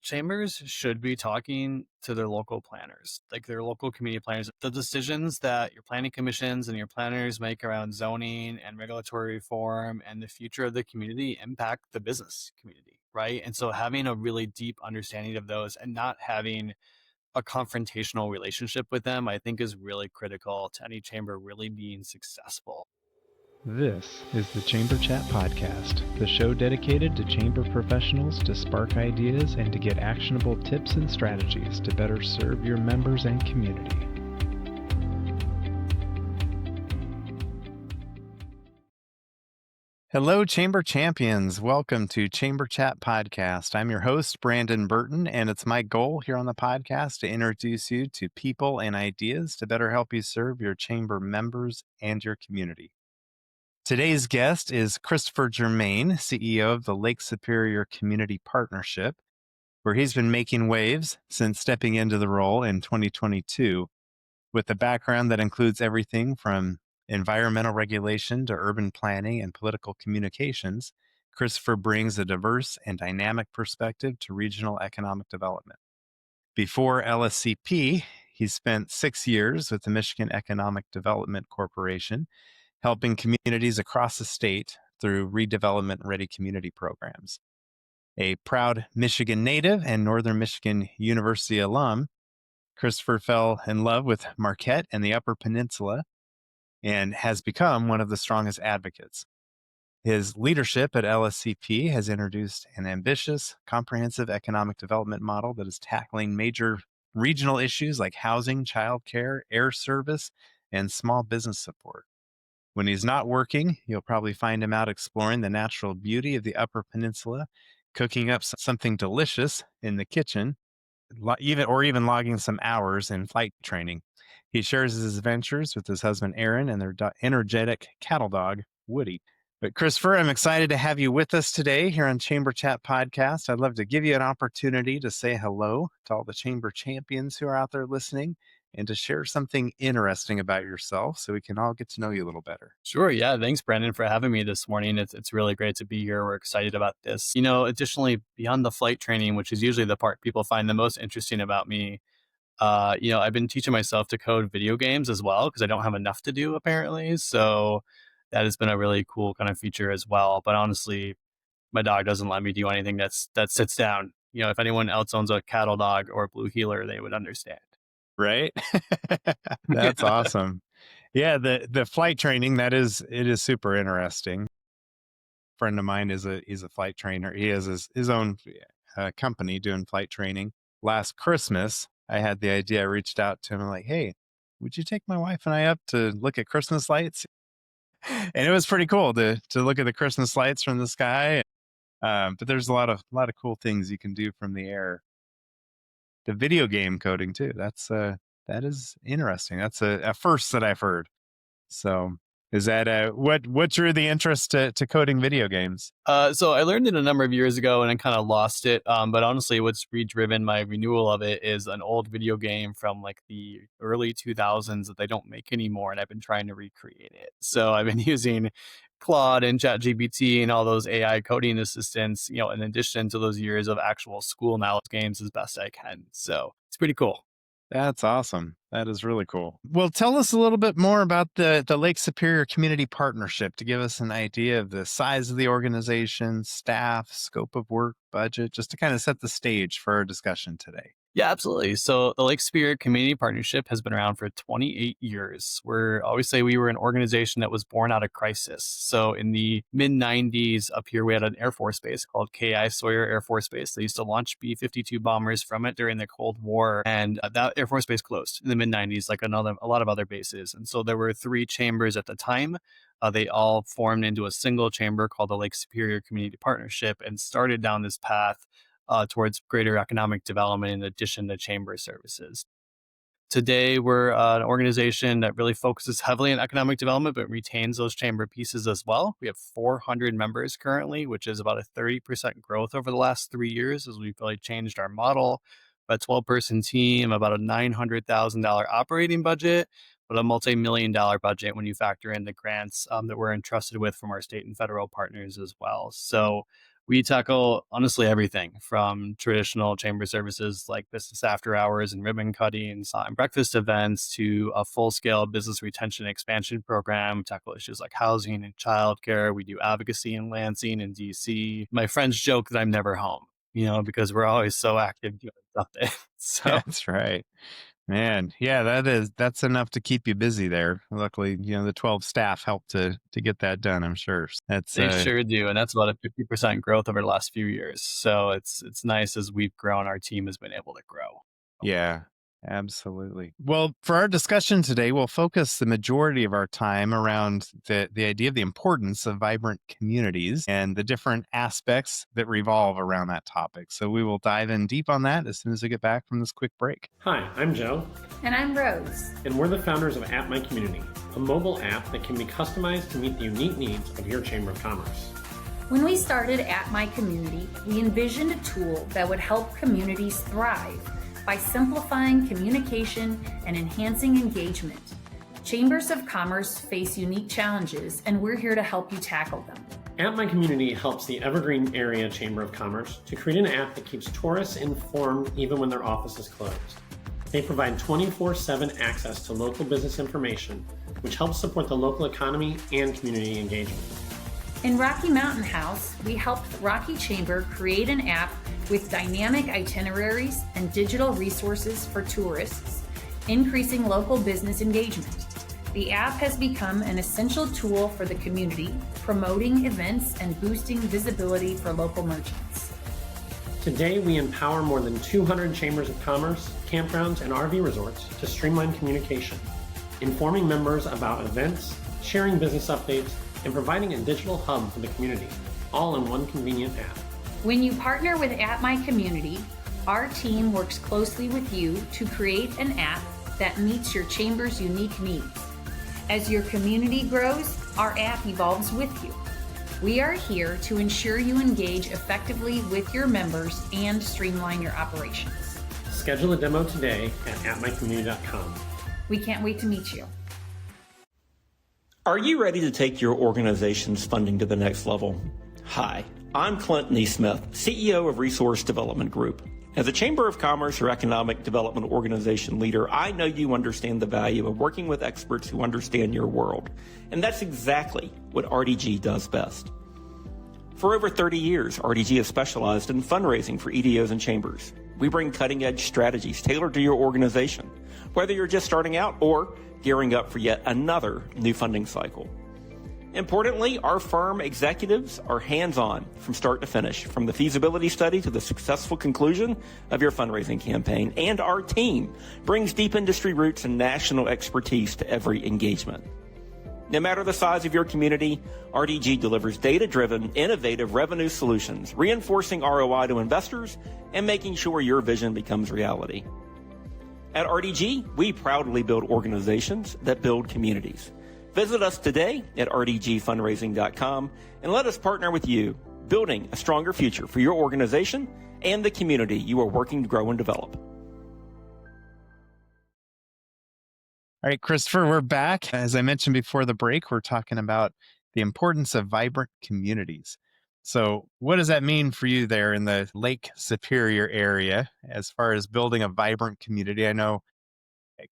chambers should be talking to their local planners, like their local community planners. The decisions that your planning commissions and your planners make around zoning and regulatory reform and the future of the community impact the business community, right? And so having a really deep understanding of those and not having a confrontational relationship with them, I think is really critical to any chamber really being successful. This is the Chamber Chat Podcast, the show dedicated to chamber professionals to spark ideas and to get actionable tips and strategies to better serve your members and community. Hello, Chamber Champions. Welcome to Chamber Chat Podcast. I'm your host, Brandon Burton, and it's my goal here on the podcast to introduce you to people and ideas to better help you serve your chamber members and your community. Today's guest is Christopher Germain, CEO of the Lake Superior Community Partnership, where he's been making waves since stepping into the role in 2022, with a background that includes everything from environmental regulation to urban planning and political communications. Christopher brings a diverse and dynamic perspective to regional economic development. Before LSCP, he spent 6 years with the Michigan Economic Development Corporation, helping communities across the state through redevelopment-ready community programs. A proud Michigan native and Northern Michigan University alum, Christopher fell in love with Marquette and the Upper Peninsula and has become one of the strongest advocates. His leadership at LSCP has introduced an ambitious, comprehensive economic development model that is tackling major regional issues like housing, childcare, air service, and small business support. When he's not working, you'll probably find him out exploring the natural beauty of the Upper Peninsula, cooking up something delicious in the kitchen, even logging some hours in flight training. He shares his adventures with his husband, Aaron, and their energetic cattle dog, Woody. But Christopher, I'm excited to have you with us today here on Chamber Chat Podcast. I'd love to give you an opportunity to say hello to all the Chamber champions who are out there listening and to share something interesting about yourself so we can all get to know you a little better. Sure. Yeah. Thanks, Brandon, for having me this morning. It's really great to be here. We're excited about this. Additionally, beyond the flight training, which is usually the part people find the most interesting about me, I've been teaching myself to code video games as well because I don't have enough to do apparently. So that has been a really cool kind of feature as well. But honestly, my dog doesn't let me do anything that sits down. If anyone else owns a cattle dog or a blue heeler, they would understand. Right? That's awesome. Yeah, the flight training, it is super interesting. A friend of mine is a flight trainer. He has his own company doing flight training. Last Christmas, I had the idea. I reached out to him. I'm like, hey, would you take my wife and I up to look at Christmas lights? And it was pretty cool to look at the Christmas lights from the sky. But there's a lot of cool things you can do from the air. The video game coding too. That is interesting. That's a first that I've heard. So is that what drew the interest to coding video games? So I learned it a number of years ago and I kind of lost it. But honestly, what's redriven my renewal of it is an old video game from like the early 2000s that they don't make anymore. And I've been trying to recreate it. So I've been using Claude and ChatGPT and all those AI coding assistants, in addition to those years of actual school knowledge games as best I can. So it's pretty cool. That's awesome. That is really cool. Well, tell us a little bit more about the Lake Superior Community Partnership to give us an idea of the size of the organization, staff, scope of work, budget, just to kind of set the stage for our discussion today. Yeah, absolutely. So the Lake Superior Community Partnership has been around for 28 years. I always say we were an organization that was born out of crisis. So in the mid-90s up here, we had an Air Force base called K.I. Sawyer Air Force Base. They used to launch B-52 bombers from it during the Cold War. And that Air Force base closed in the mid-90s, like a lot of other bases. And so there were 3 chambers at the time. They all formed into a single chamber called the Lake Superior Community Partnership and started down this path towards greater economic development in addition to chamber services. Today, we're an organization that really focuses heavily on economic development, but retains those chamber pieces as well. We have 400 members currently, which is about a 30% growth over the last 3 years as we've really changed our model. A 12-person team, about a $900,000 operating budget, but a multi-million-dollar budget when you factor in the grants that we're entrusted with from our state and federal partners as well. So We tackle honestly everything from traditional chamber services like business after hours and ribbon cuttings and breakfast events to a full scale business retention expansion program. We tackle issues like housing and childcare. We do advocacy in Lansing and DC. My friends joke that I'm never home, because we're always so active doing something. So That's right. Man, yeah, that's enough to keep you busy there. Luckily, the 12 staff helped to get that done, I'm sure. That's they sure do. And that's about a 50% growth over the last few years. So it's nice as we've grown, our team has been able to grow. Yeah, absolutely. Well, for our discussion today, we'll focus the majority of our time around the idea of the importance of vibrant communities and the different aspects that revolve around that topic. So we will dive in deep on that as soon as we get back from this quick break. Hi, I'm Joe. And I'm Rose. And we're the founders of At My Community, a mobile app that can be customized to meet the unique needs of your Chamber of Commerce. When we started At My Community, we envisioned a tool that would help communities thrive by simplifying communication and enhancing engagement. Chambers of Commerce face unique challenges, and we're here to help you tackle them. At My Community helps the Evergreen Area Chamber of Commerce to create an app that keeps tourists informed even when their office is closed. They provide 24/7 access to local business information, which helps support the local economy and community engagement. In Rocky Mountain House, we helped Rocky Chamber create an app with dynamic itineraries and digital resources for tourists, increasing local business engagement. The app has become an essential tool for the community, promoting events and boosting visibility for local merchants. Today, we empower more than 200 chambers of commerce, campgrounds, and RV resorts to streamline communication, informing members about events, sharing business updates, and providing a digital hub for the community, all in one convenient app. When you partner with At My Community, our team works closely with you to create an app that meets your chamber's unique needs. As your community grows, our app evolves with you. We are here to ensure you engage effectively with your members and streamline your operations. Schedule a demo today at atmycommunity.com. We can't wait to meet you. Are you ready to take your organization's funding to the next level? Hi, I'm Clint Neesmith, CEO of Resource Development Group. As a Chamber of Commerce or Economic Development Organization leader, I know you understand the value of working with experts who understand your world. And that's exactly what RDG does best. For over 30 years, RDG has specialized in fundraising for EDOs and chambers. We bring cutting-edge strategies tailored to your organization, whether you're just starting out or gearing up for yet another new funding cycle. Importantly, our firm executives are hands-on from start to finish, from the feasibility study to the successful conclusion of your fundraising campaign, and our team brings deep industry roots and national expertise to every engagement. No matter the size of your community, RDG delivers data-driven, innovative revenue solutions, reinforcing ROI to investors and making sure your vision becomes reality. At RDG, we proudly build organizations that build communities. Visit us today at rdgfundraising.com and let us partner with you, building a stronger future for your organization and the community you are working to grow and develop. All right, Christopher, we're back. As I mentioned before the break, we're talking about the importance of vibrant communities. So what does that mean for you there in the Lake Superior area as far as building a vibrant community? I know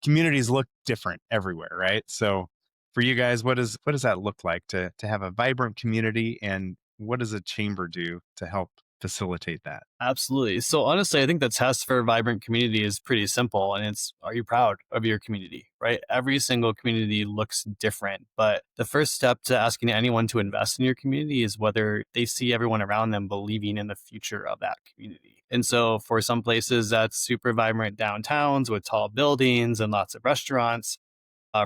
communities look different everywhere, right? So for you guys, what does that look like to have a vibrant community, and what does a chamber do to help facilitate that? Absolutely. So honestly, I think the test for a vibrant community is pretty simple, and it's, are you proud of your community, right? Every single community looks different, but the first step to asking anyone to invest in your community is whether they see everyone around them believing in the future of that community. And so for some places, that's super vibrant downtowns with tall buildings and lots of restaurants.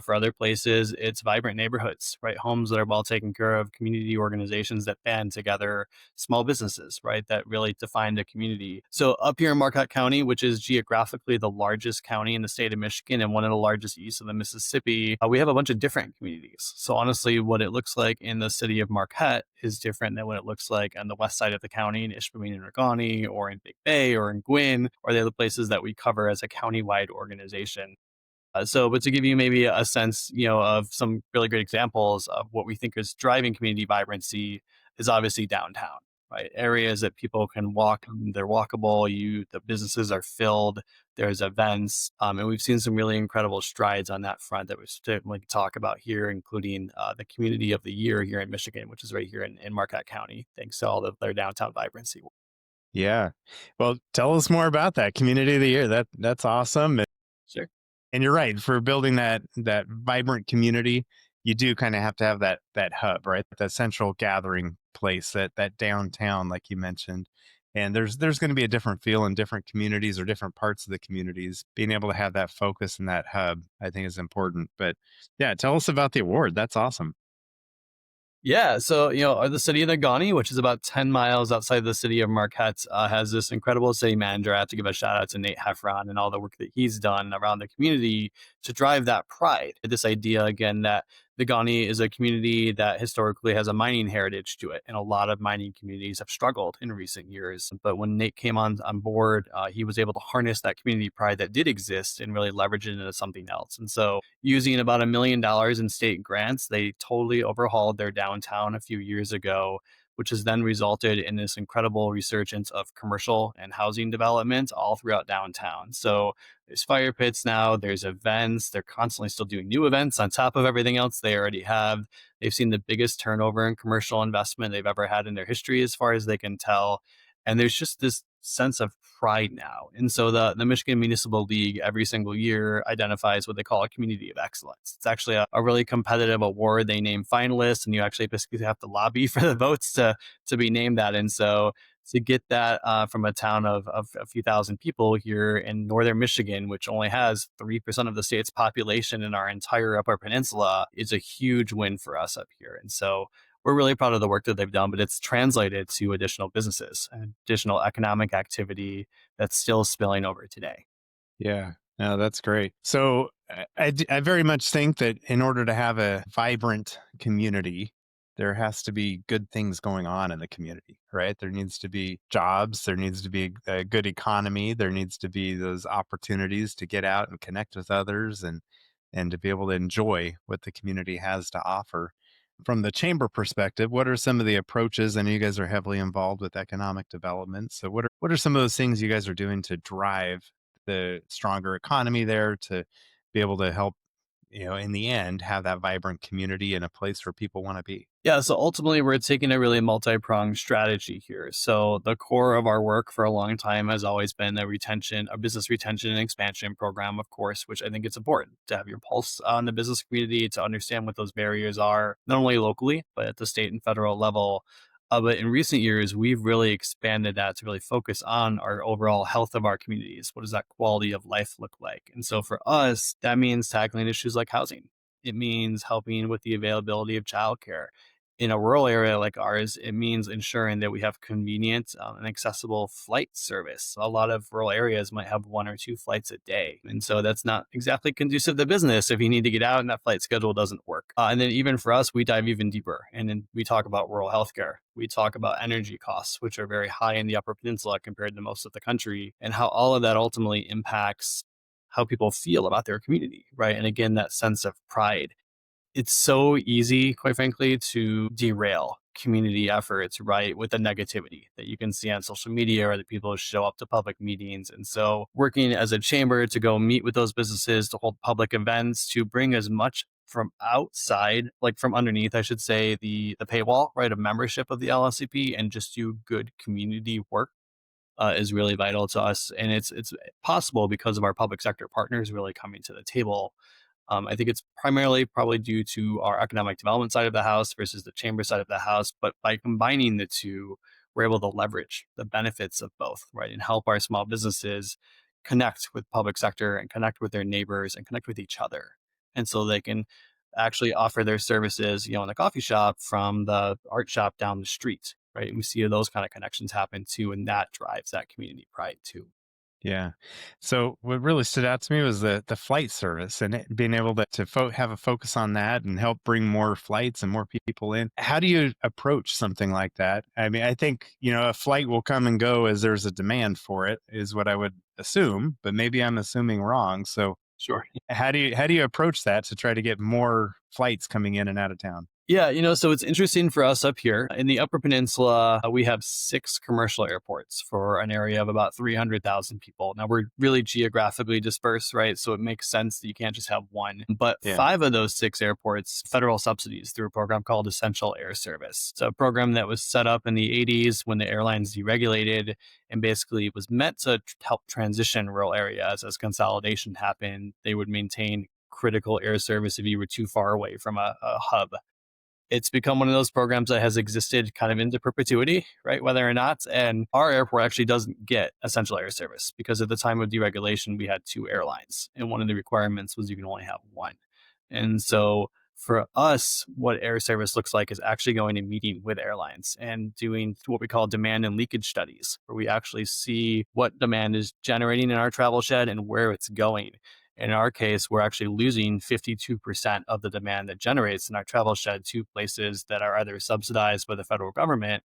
For other places, it's vibrant neighborhoods, right? Homes that are well taken care of, community organizations that band together, small businesses, right? That really define the community. So up here in Marquette County, which is geographically the largest county in the state of Michigan and one of the largest east of the Mississippi, we have a bunch of different communities. So honestly, what it looks like in the city of Marquette is different than what it looks like on the west side of the county in Ishpeming and Regani, or in Big Bay, or in Gwinn, or the other places that we cover as a county-wide organization. But to give you maybe a sense, of some really great examples of what we think is driving community vibrancy is obviously downtown, right? Areas that people can walk, they're walkable, the businesses are filled, there's events, and we've seen some really incredible strides on that front that we certainly talk about here, including the community of the year here in Michigan, which is right here in Marquette County, thanks to all of their downtown vibrancy. Yeah. Well, tell us more about that community of the year. That's awesome. Sure. And you're right, for building that vibrant community, you do kind of have to have that hub, right? That central gathering place, that downtown, like you mentioned. And there's going to be a different feel in different communities or different parts of the communities. Being able to have that focus and that hub, I think, is important. But yeah, tell us about the award. That's awesome. Yeah, so the city of Negaunee, which is about 10 miles outside the city of Marquette, has this incredible city manager. I have to give a shout out to Nate Heffron and all the work that he's done around the community to drive that pride. This idea, again, that Negaunee is a community that historically has a mining heritage to it, and a lot of mining communities have struggled in recent years. But when Nate came on board, he was able to harness that community pride that did exist and really leverage it into something else. And so, using about $1 million in state grants, they totally overhauled their downtown a few years ago, which has then resulted in this incredible resurgence of commercial and housing development all throughout downtown. So there's fire pits now, there's events, they're constantly still doing new events on top of everything else they already have. They've seen the biggest turnover in commercial investment they've ever had in their history, as far as they can tell. And there's just this sense of pride now. And so the Michigan Municipal League every single year identifies what they call a community of excellence. It's actually a really competitive award. They name finalists, and you actually basically have to lobby for the votes to be named that. And so to get that from a town of a few thousand people here in northern Michigan, which only has 3% of the state's population in our entire Upper Peninsula, is a huge win for us up here. And so we're really proud of the work that they've done, but it's translated to additional businesses and additional economic activity that's still spilling over today. Yeah, no, that's great. So I very much think that in order to have a vibrant community, there has to be good things going on in the community, right? There needs to be jobs, there needs to be a good economy, there needs to be those opportunities to get out and connect with others and to be able to enjoy what the community has to offer. From the chamber perspective, what are some of the approaches? I know you guys are heavily involved with economic development. So what are some of those things you guys are doing to drive the stronger economy there, to be able to help, in the end, have that vibrant community and a place where people want to be? Yeah, so ultimately, we're taking a really multi-pronged strategy here. So the core of our work for a long time has always been a business retention and expansion program, of course, which I think it's important to have your pulse on the business community, to understand what those barriers are, not only locally, but at the state and federal level. But in recent years, we've really expanded that to really focus on our overall health of our communities. What does that quality of life look like? And so for us, that means tackling issues like housing. It means helping with the availability of childcare. In a rural area like ours, it means ensuring that we have convenient and accessible flight service. A lot of rural areas might have one or two flights a day. And so that's not exactly conducive to business if you need to get out and that flight schedule doesn't work. And then even for us, we dive even deeper. And then we talk about rural healthcare. We talk about energy costs, which are very high in the Upper Peninsula compared to most of the country, and how all of that ultimately impacts how people feel about their community, right? And again, that sense of pride. It's so easy, quite frankly, to derail community efforts, right, with the negativity that you can see on social media or that people show up to public meetings. And so working as a chamber to go meet with those businesses, to hold public events, to bring as much from outside, like from underneath, I should say, the paywall, right, of membership of the LSCP, and just do good community work is really vital to us. And it's possible because of our public sector partners really coming to the table. I think it's primarily probably due to our economic development side of the house versus the chamber side of the house. But by combining the two, we're able to leverage the benefits of both, right? And help our small businesses connect with public sector and connect with their neighbors and connect with each other. And so they can actually offer their services, in the coffee shop from the art shop down the street, right? And we see those kind of connections happen too. And that drives that community pride too. Yeah. So what really stood out to me was the flight service, and being able to have a focus on that and help bring more flights and more people in. How do you approach something like that? I mean, I think, a flight will come and go as there's a demand for it, is what I would assume, but maybe I'm assuming wrong. So Sure. how do you approach that to try to get more flights coming in and out of town? Yeah, so it's interesting for us up here in the Upper Peninsula. We have 6 commercial airports for an area of about 300,000 people. Now we're really geographically dispersed, right? So it makes sense that you can't just have one. But Yeah. 5 of those 6 airports, federal subsidies through a program called Essential Air Service. It's a program that was set up in the 80s when the airlines deregulated and basically was meant to help transition rural areas as consolidation happened. They would maintain critical air service if you were too far away from a hub. It's become one of those programs that has existed kind of into perpetuity, right? Whether or not. And our airport actually doesn't get essential air service because at the time of deregulation, we had 2 airlines. And one of the requirements was you can only have one. And so for us, what air service looks like is actually going and meeting with airlines and doing what we call demand and leakage studies, where we actually see what demand is generating in our travel shed and where it's going. In our case, we're actually losing 52% of the demand that generates in our travel shed to places that are either subsidized by the federal government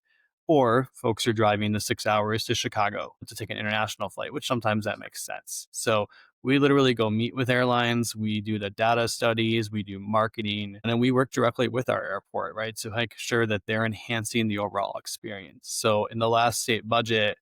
or folks are driving the 6 hours to Chicago to take an international flight, which sometimes that makes sense. So we literally go meet with airlines, we do the data studies, we do marketing, and then we work directly with our airport, right? To make sure that they're enhancing the overall experience. So in the last state budget,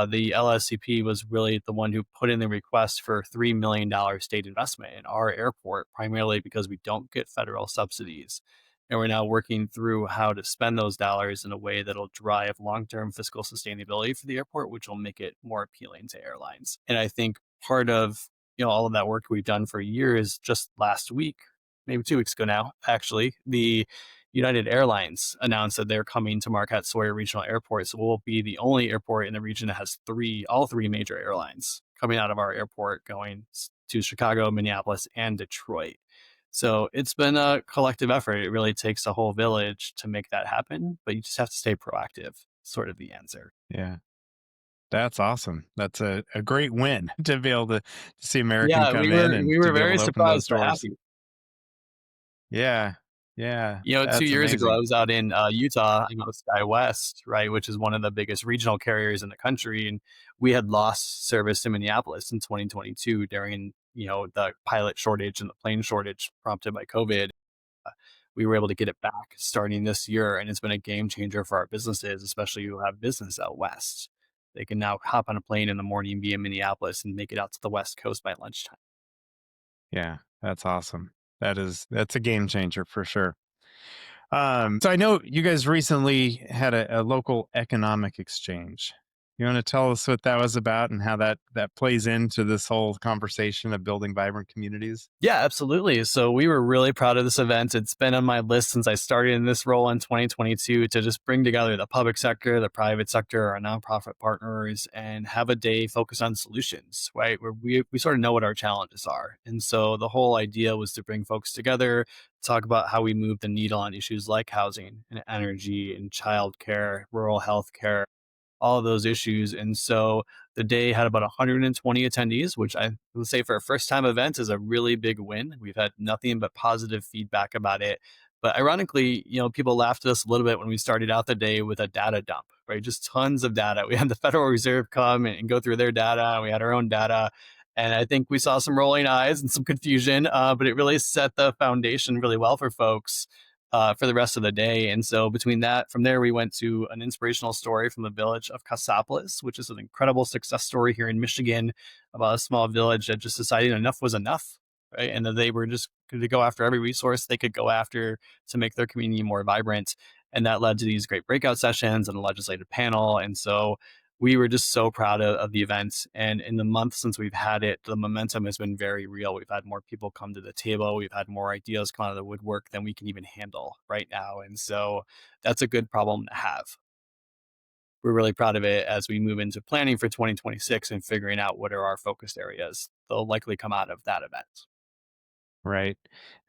the LSCP was really the one who put in the request for $3 million state investment in our airport, primarily because we don't get federal subsidies. And we're now working through how to spend those dollars in a way that'll drive long-term fiscal sustainability for the airport, which will make it more appealing to airlines. And I think part of all of that work we've done for years, just last week, maybe 2 weeks ago now, actually, the United Airlines announced that they're coming to Marquette Sawyer Regional Airport. So we'll be the only airport in the region that has all three major airlines coming out of our airport going to Chicago, Minneapolis, and Detroit. So it's been a collective effort. It really takes a whole village to make that happen, but you just have to stay proactive, sort of the answer. Yeah. That's awesome. That's a great win to be able to see American Yeah, come we in were and we to were be able very to open those surprised but doors. happy. Yeah. Yeah. 2 That's years ago, I amazing. was out in Utah, SkyWest, right, which is one of the biggest regional carriers in the country, and we had lost service to Minneapolis in 2022 during the pilot shortage and the plane shortage prompted by COVID. We were able to get it back starting this year, and it's been a game changer for our businesses, especially who have business out west. They can now hop on a plane in the morning via Minneapolis and make it out to the West Coast by lunchtime. Yeah. That's awesome. That's a game changer for sure. So I know you guys recently had a local economic exchange. You want to tell us what that was about and how that plays into this whole conversation of building vibrant communities? Yeah, absolutely. So we were really proud of this event. It's been on my list since I started in this role in 2022 to just bring together the public sector, the private sector, our nonprofit partners, and have a day focused on solutions, right? Where we sort of know what our challenges are. And so the whole idea was to bring folks together, talk about how we move the needle on issues like housing and energy and childcare, rural healthcare, all of those issues. And so the day had about 120 attendees, which I would say for a first time event is a really big win. We've had nothing but positive feedback about it. But ironically, people laughed at us a little bit when we started out the day with a data dump, right? Just tons of data. We had the Federal Reserve come and go through their data. We had our own data. And I think we saw some rolling eyes and some confusion, but it really set the foundation really well for folks for the rest of the day. And so from there, we went to an inspirational story from the village of Cassopolis, which is an incredible success story here in Michigan about a small village that just decided enough was enough, right? And that they were just going to go after every resource they could go after to make their community more vibrant. And that led to these great breakout sessions and a legislative panel. And so we were just so proud of the event. And in the month since we've had it, the momentum has been very real. We've had more people come to the table. We've had more ideas come out of the woodwork than we can even handle right now. And so that's a good problem to have. We're really proud of it as we move into planning for 2026 and figuring out what are our focus areas. They'll likely come out of that event. Right.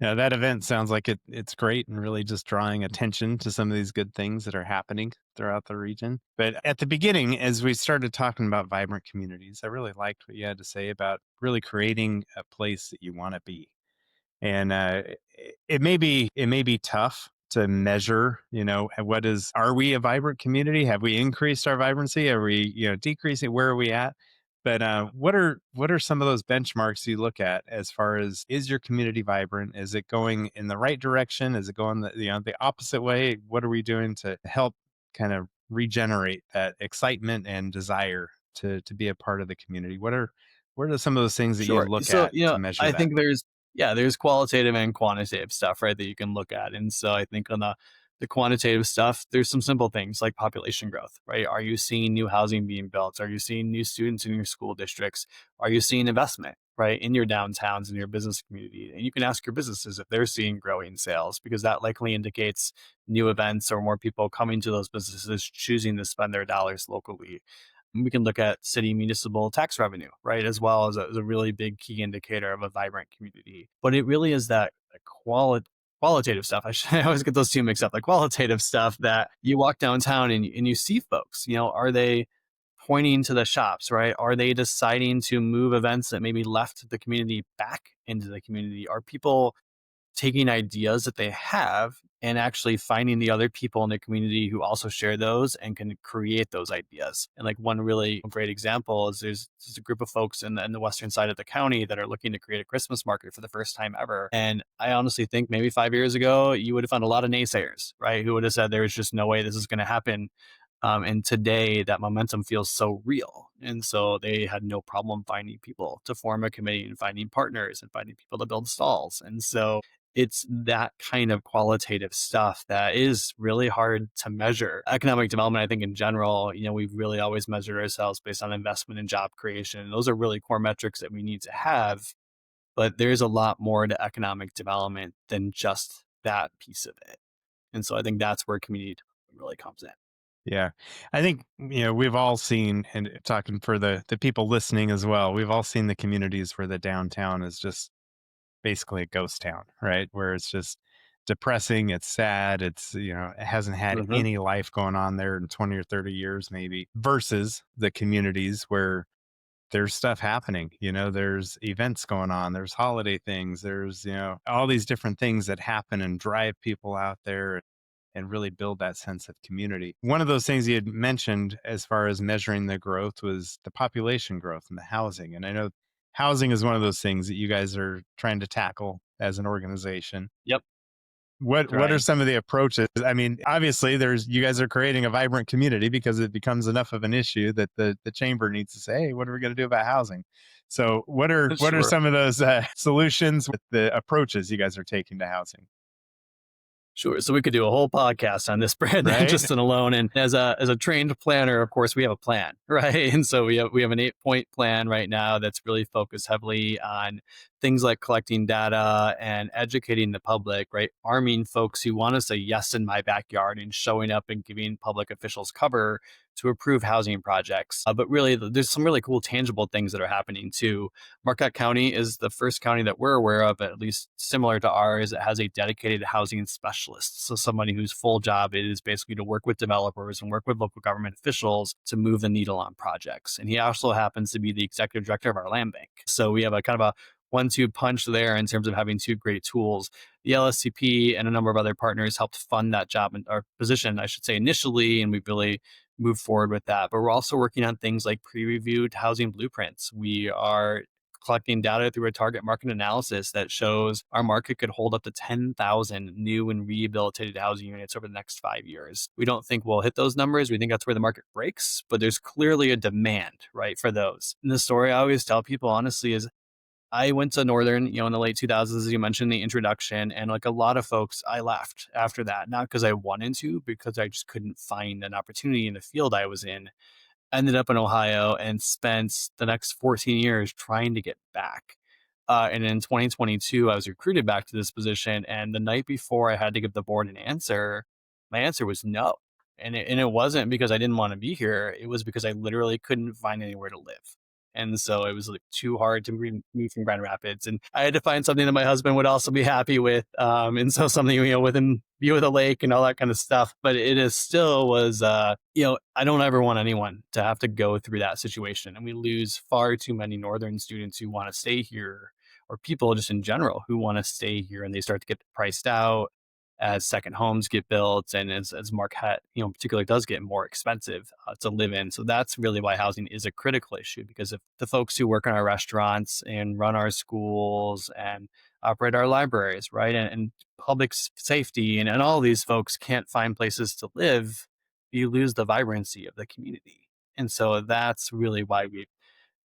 Yeah, that event sounds like it's great and really just drawing attention to some of these good things that are happening throughout the region. But at the beginning, as we started talking about vibrant communities, I really liked what you had to say about really creating a place that you want to be. And it may be tough to measure, are we a vibrant community? Have we increased our vibrancy? Are we, decreasing? Where are we at? But what are some of those benchmarks you look at as far as, is your community vibrant? Is it going in the right direction? Is it going the opposite way? What are we doing to help kind of regenerate that excitement and desire to be a part of the community? What are some of those things that you Sure. look So, at to measure I that? think there's qualitative and quantitative stuff, right, that you can look at. And so I think on the quantitative stuff, there's some simple things like population growth, right? Are you seeing new housing being built? Are you seeing new students in your school districts? Are you seeing investment, right, in your downtowns and your business community? And you can ask your businesses if they're seeing growing sales, because that likely indicates new events or more people coming to those businesses choosing to spend their dollars locally. We can look at city municipal tax revenue, right, as well as a really big key indicator of a vibrant community. But it really is that qualitative stuff. I always get those two mixed up. Like qualitative stuff that you walk downtown and you see folks. Are they pointing to the shops, right? Are they deciding to move events that maybe left the community back into the community? Are people taking ideas that they have and actually finding the other people in the community who also share those and can create those ideas? And like one really great example is there's a group of folks in the western side of the county that are looking to create a Christmas market for the first time ever. And I honestly think maybe 5 years ago, you would have found a lot of naysayers, right? Who would have said there's just no way this is going to happen. And today that momentum feels so real. And so they had no problem finding people to form a committee and finding partners and finding people to build stalls. And so it's that kind of qualitative stuff that is really hard to measure. Economic development, I think in general, we've really always measured ourselves based on investment and job creation. Those are really core metrics that we need to have. But there's a lot more to economic development than just that piece of it. And so I think that's where community development really comes in. Yeah. I think, we've all seen, and talking for the people listening as well, we've all seen the communities where the downtown is just basically a ghost town, right? Where it's just depressing, it's sad, it hasn't had Mhm. any life going on there in 20 or 30 years maybe, versus the communities where there's stuff happening, there's events going on, there's holiday things, there's, all these different things that happen and drive people out there and really build that sense of community. One of those things you had mentioned as far as measuring the growth was the population growth and the housing. And I know housing is one of those things that you guys are trying to tackle as an organization. Yep. What are Right. some of the approaches? I mean, obviously you guys are creating a vibrant community because it becomes enough of an issue that the chamber needs to say, hey, what are we going to do about housing? So what are Sure. some of those solutions with the approaches you guys are taking to housing? Sure. So we could do a whole podcast on this, Brandon, Right? just in alone. And as a trained planner, of course, we have a plan, right? And so we have an 8-point plan right now that's really focused heavily on things like collecting data and educating the public, right? Arming folks who want to say yes in my backyard and showing up and giving public officials cover to approve housing projects. But really, there's some really cool tangible things that are happening too. Marquette County is the first county that we're aware of, at least similar to ours, that has a dedicated housing specialist. So somebody whose full job is basically to work with developers and work with local government officials to move the needle on projects. And he also happens to be the executive director of our land bank. So we have a kind of a 1-2 punch there in terms of having two great tools. The LSCP and a number of other partners helped fund that job or position, I should say, initially, and we've really moved forward with that. But we're also working on things like pre-reviewed housing blueprints. We are collecting data through a target market analysis that shows our market could hold up to 10,000 new and rehabilitated housing units over the next 5 years. We don't think we'll hit those numbers. We think that's where the market breaks, but there's clearly a demand, right, for those. And the story I always tell people, honestly, is I went to Northern, in the late 2000s, as you mentioned in the introduction, and like a lot of folks, I left after that, not because I wanted to, because I just couldn't find an opportunity in the field I was in. Ended up in Ohio and spent the next 14 years trying to get back. And in 2022, I was recruited back to this position. And the night before I had to give the board an answer, my answer was no. And it wasn't because I didn't want to be here. It was because I literally couldn't find anywhere to live. And so it was like too hard to move from Grand Rapids. And I had to find something that my husband would also be happy with. And so something, within view of the lake and all that kind of stuff. But it is still was, I don't ever want anyone to have to go through that situation. And we lose far too many Northern students who want to stay here, or people just in general who want to stay here, and they start to get priced out. as second homes get built and as Marquette, particularly does get more expensive to live in. So that's really why housing is a critical issue, because if the folks who work in our restaurants and run our schools and operate our libraries, right, and public safety and all these folks can't find places to live, you lose the vibrancy of the community. And so that's really why we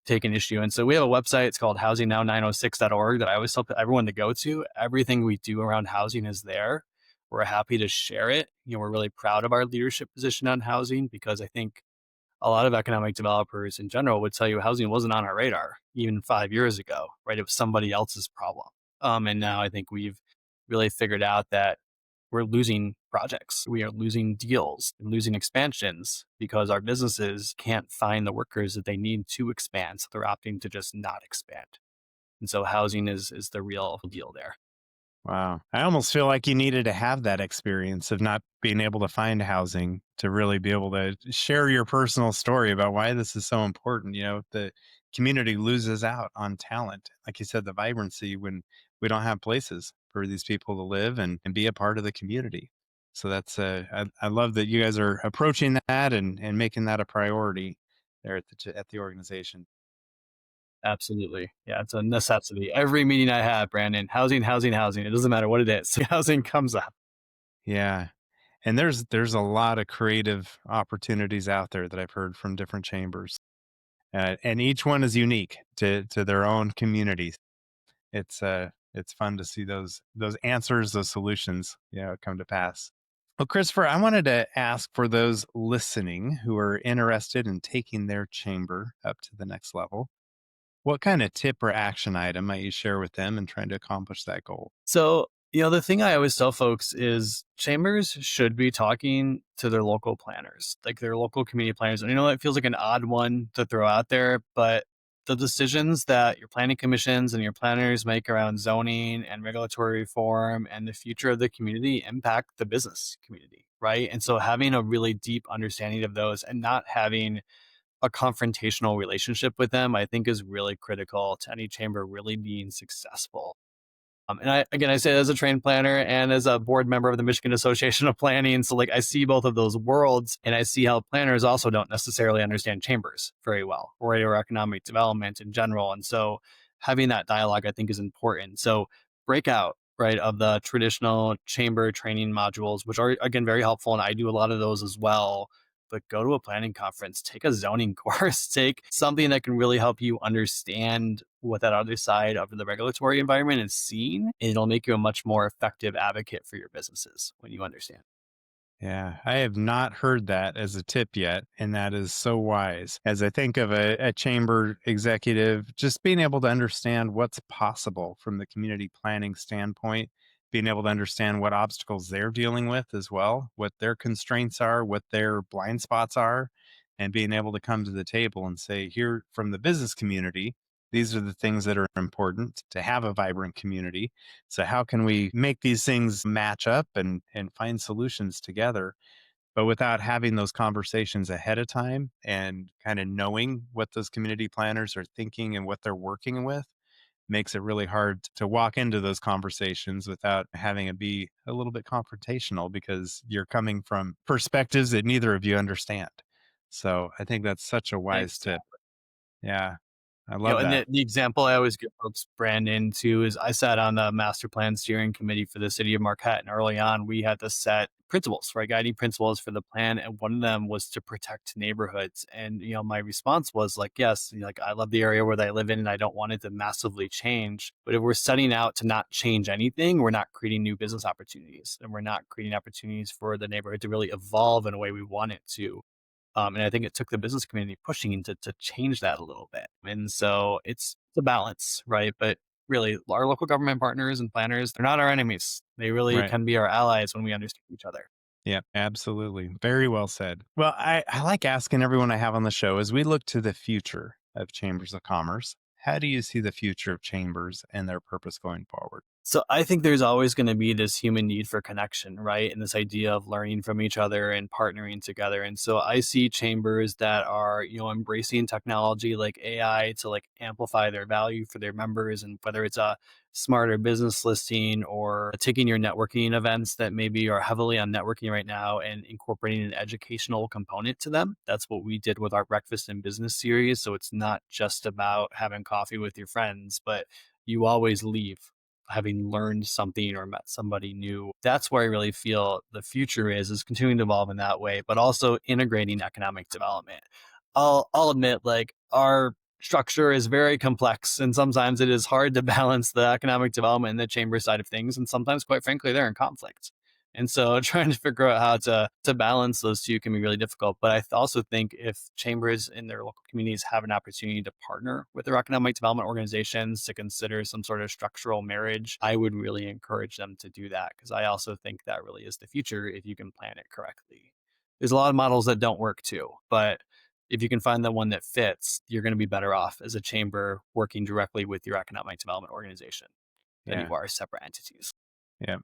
take an issue. And so we have a website. It's called housingnow906.org that I always tell everyone to go to. Everything we do around housing is there. We're happy to share it. We're really proud of our leadership position on housing, because I think a lot of economic developers in general would tell you housing wasn't on our radar even 5 years ago, right? It was somebody else's problem. And now I think we've really figured out that we're losing projects. We are losing deals and losing expansions because our businesses can't find the workers that they need to expand. So they're opting to just not expand. And so housing is the real deal there. Wow. I almost feel like you needed to have that experience of not being able to find housing to really be able to share your personal story about why this is so important. The community loses out on talent. Like you said, the vibrancy when we don't have places for these people to live and be a part of the community. So that's, I love that you guys are approaching that and making that a priority there at the organization. Absolutely. Yeah, it's a necessity. Every meeting I have, Brandon, housing, housing, housing. It doesn't matter what it is. Housing comes up. Yeah. And there's a lot of creative opportunities out there that I've heard from different chambers, and each one is unique to their own communities. It's fun to see those answers, those solutions, come to pass. Well, Christopher, I wanted to ask for those listening who are interested in taking their chamber up to the next level. What kind of tip or action item might you share with them in trying to accomplish that goal? So, the thing I always tell folks is chambers should be talking to their local planners, like their local community planners. And it feels like an odd one to throw out there, but the decisions that your planning commissions and your planners make around zoning and regulatory reform and the future of the community impact the business community, right? And so having a really deep understanding of those and not having a confrontational relationship with them, I think is really critical to any chamber really being successful. And I say as a trained planner and as a board member of the Michigan Association of Planning. So I see both of those worlds, and I see how planners also don't necessarily understand chambers very well, or economic development in general. And so having that dialogue, I think, is important. So break out, right, of the traditional chamber training modules, which are, again, very helpful. And I do a lot of those as well. But go to a planning conference, take a zoning course, take something that can really help you understand what that other side of the regulatory environment is seeing. And it'll make you a much more effective advocate for your businesses when you understand. Yeah, I have not heard that as a tip yet, and that is so wise. As I think of a chamber executive, just being able to understand what's possible from the community planning standpoint, being able to understand what obstacles they're dealing with as well, what their constraints are, what their blind spots are, and being able to come to the table and say, here from the business community, these are the things that are important to have a vibrant community. So how can we make these things match up and find solutions together, but without having those conversations ahead of time and kind of knowing what those community planners are thinking and what they're working with makes it really hard to walk into those conversations without having it be a little bit confrontational because you're coming from perspectives that neither of you understand. So I think that's such a wise tip. Exactly. Yeah, I love And that. the example I always give folks, Brandon, too, is I sat on the master plan steering committee for the city of Marquette. And early on, we had to set principles, right? Guiding principles for the plan. And one of them was to protect neighborhoods. And, my response was yes, I love the area where I live in and I don't want it to massively change. But if we're setting out to not change anything, we're not creating new business opportunities and we're not creating opportunities for the neighborhood to really evolve in a way we want it to. And I think it took the business community pushing to change that a little bit. And so it's a balance, right? But really, our local government partners and planners, they're not our enemies. They really Right. can be our allies when we understand each other. Yeah, absolutely. Very well said. Well, I like asking everyone I have on the show as we look to the future of chambers of commerce, how do you see the future of chambers and their purpose going forward? So I think there's always going to be this human need for connection, right? And this idea of learning from each other and partnering together. And so I see chambers that are, embracing technology like AI to like amplify their value for their members. And whether it's a smarter business listing or taking your networking events that maybe are heavily on networking right now and incorporating an educational component to them. That's what we did with our Breakfast in Business series. So it's not just about having coffee with your friends, but you always leave having learned something or met somebody new. That's where I really feel the future is continuing to evolve in that way, but also integrating economic development. I'll admit, like, our structure is very complex, and sometimes it is hard to balance the economic development and the chamber side of things, and sometimes, quite frankly, they're in conflict. And so trying to figure out how to balance those two can be really difficult. But I also think if chambers in their local communities have an opportunity to partner with their economic development organizations to consider some sort of structural marriage, I would really encourage them to do that, because I also think that really is the future if you can plan it correctly. There's a lot of models that don't work too, but if you can find the one that fits, you're going to be better off as a chamber working directly with your economic development organization than Yeah. you are as separate entities. Yeah.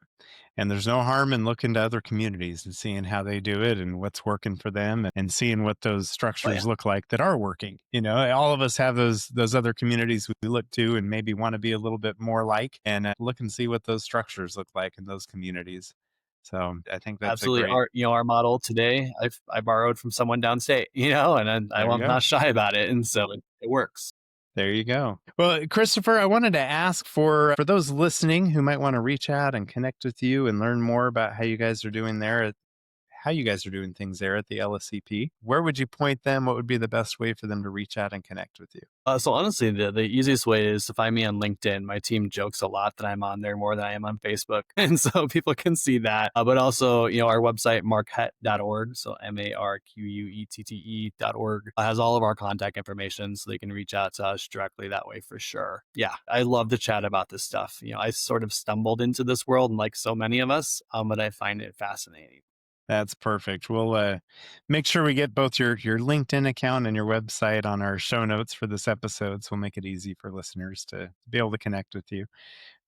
And there's no harm in looking to other communities and seeing how they do it and what's working for them and seeing what those structures look like that are working. All of us have those other communities we look to and maybe want to be a little bit more like, and look and see what those structures look like in those communities. So I think that's a Absolutely. great, Our model today, I borrowed from someone downstate, and there you I'm go. not shy about it. And so it works. There you go. Well, Christopher, I wanted to ask for those listening who might want to reach out and connect with you and learn more about how you guys are doing things there at the LSCP. Where would you point them? What would be the best way for them to reach out and connect with you? So honestly, the easiest way is to find me on LinkedIn. My team jokes a lot that I'm on there more than I am on Facebook. And so people can see that. But also, our website, marquette.org. So marquette.org has all of our contact information, so they can reach out to us directly that way for sure. Yeah, I love to chat about this stuff. I sort of stumbled into this world, and like so many of us, but I find it fascinating. That's perfect. We'll make sure we get both your LinkedIn account and your website on our show notes for this episode. So we'll make it easy for listeners to be able to connect with you.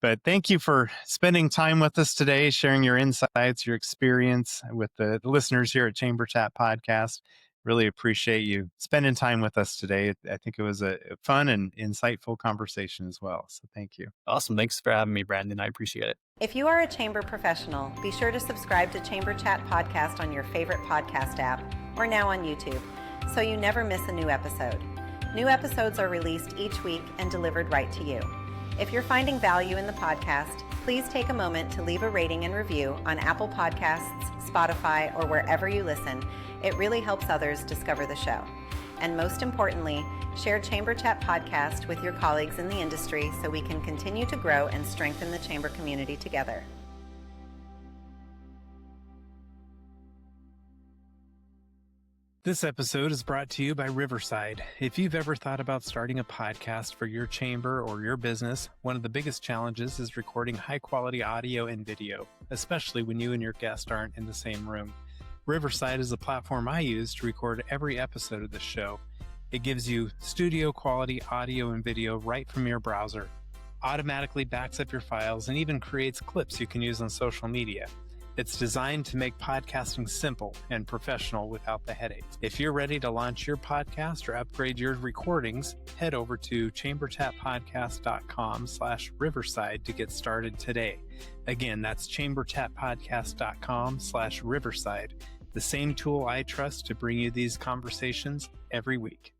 But thank you for spending time with us today, sharing your insights, your experience with the listeners here at Chamber Chat Podcast. Really appreciate you spending time with us today. I think it was a fun and insightful conversation as well. So thank you. Awesome. Thanks for having me, Brandon. I appreciate it. If you are a chamber professional, be sure to subscribe to Chamber Chat Podcast on your favorite podcast app or now on YouTube, so you never miss a new episode. New episodes are released each week and delivered right to you. If you're finding value in the podcast, please take a moment to leave a rating and review on Apple Podcasts, Spotify, or wherever you listen. It really helps others discover the show. And most importantly, share Chamber Chat Podcast with your colleagues in the industry so we can continue to grow and strengthen the chamber community together. This episode is brought to you by Riverside. If you've ever thought about starting a podcast for your chamber or your business, one of the biggest challenges is recording high-quality audio and video, especially when you and your guest aren't in the same room. Riverside is the platform I use to record every episode of the show. It gives you studio-quality audio and video right from your browser, automatically backs up your files, and even creates clips you can use on social media. It's designed to make podcasting simple and professional without the headaches. If you're ready to launch your podcast or upgrade your recordings, head over to chamberchatpodcast.com/riverside to get started today. Again, that's chamberchatpodcast.com/riverside, the same tool I trust to bring you these conversations every week.